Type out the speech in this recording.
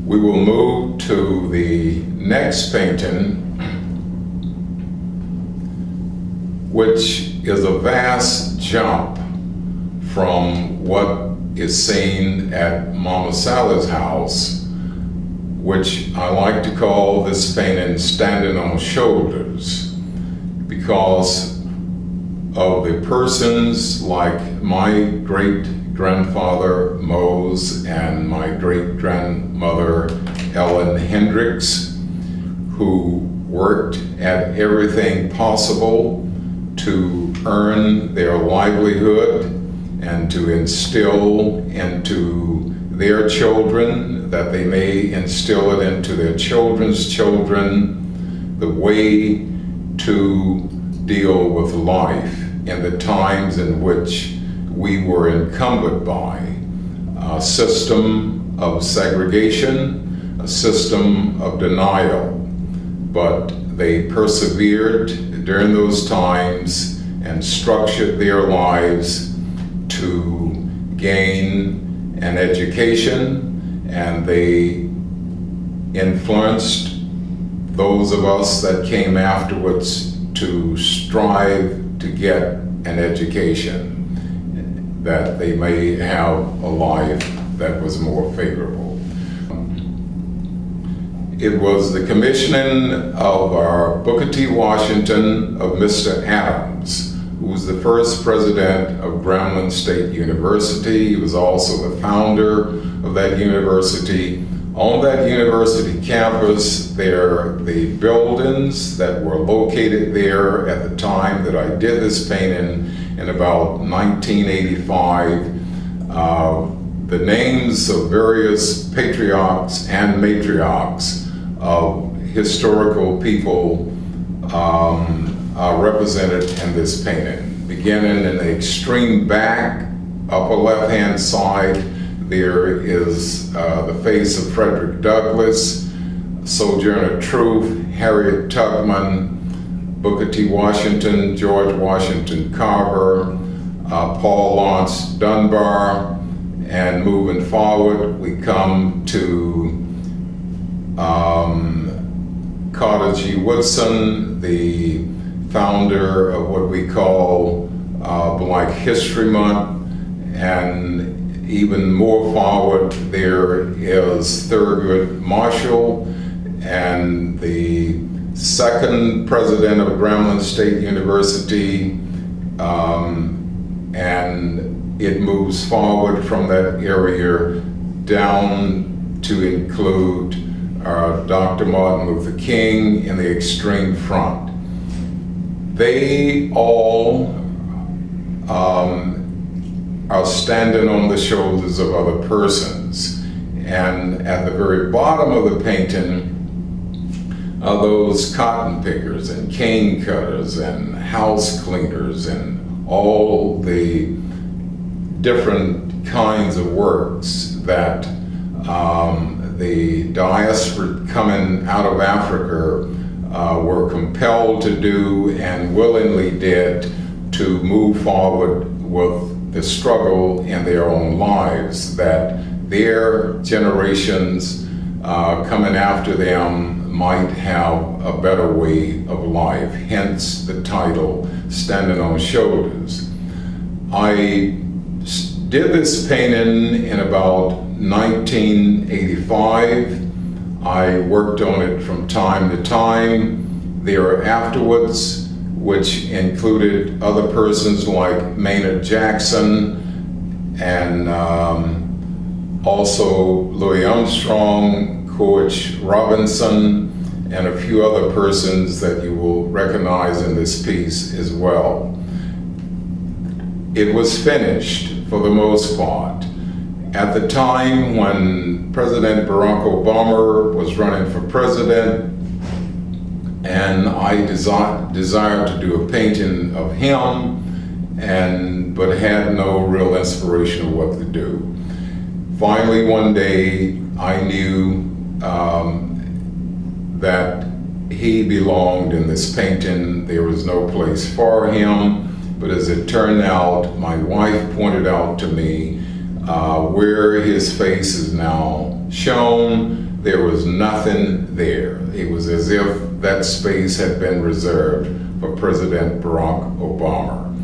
We will move to the next painting, which is a vast jump from what is seen at Mama Sally's house, which I like to call this painting Standing on Shoulders, because of the persons like my great-grandfather Mose and my great-grandmother Ellen Hendricks, who worked at everything possible to earn their livelihood and to instill into their children, that they may instill it into their children's children, the way to deal with life in the times in which we were encumbered by a system of segregation, a system of denial. But they persevered during those times and structured their lives to gain an education, and they influenced those of us that came afterwards to strive to get an education, that they may have a life that was more favorable. It was the commissioning of our Booker T. Washington of Mr. Adams, who was the first president of Grambling State University. He was also the founder of that university. On that university campus, the buildings that were located there at the time that I did this painting in about 1985, the names of various patriarchs and matriarchs of historical people are represented in this painting. Beginning in the extreme back, upper left-hand side, there is the face of Frederick Douglass, Sojourner Truth, Harriet Tubman, Booker T. Washington, George Washington Carver, Paul Laurence Dunbar, and moving forward, we come to Carter G. Woodson, the founder of what we call Black History Month, and even more forward, there is Thurgood Marshall, and the second president of Grambling State University, and it moves forward from that area down to include Dr. Martin Luther King in the extreme front. They all are standing on the shoulders of other persons. And at the very bottom of the painting are those cotton pickers and cane cutters and house cleaners and all the different kinds of works that the diaspora coming out of Africa were compelled to do and willingly did to move forward with the struggle in their own lives, that their generations coming after them might have a better way of life, hence the title, Standing on Shoulders. I did this painting in about 1985. I worked on it from time to time. There afterwards, which included other persons like Maynard Jackson and also Louis Armstrong, Coach Robinson, and a few other persons that you will recognize in this piece as well. It was finished for the most part. At the time when President Barack Obama was running for president, and I desired to do a painting of him, but had no real inspiration of what to do. Finally, one day, I knew that he belonged in this painting. There was no place for him, but as it turned out, my wife pointed out to me where his face is now shown. there was nothing there. It was as if that space had been reserved for President Barack Obama.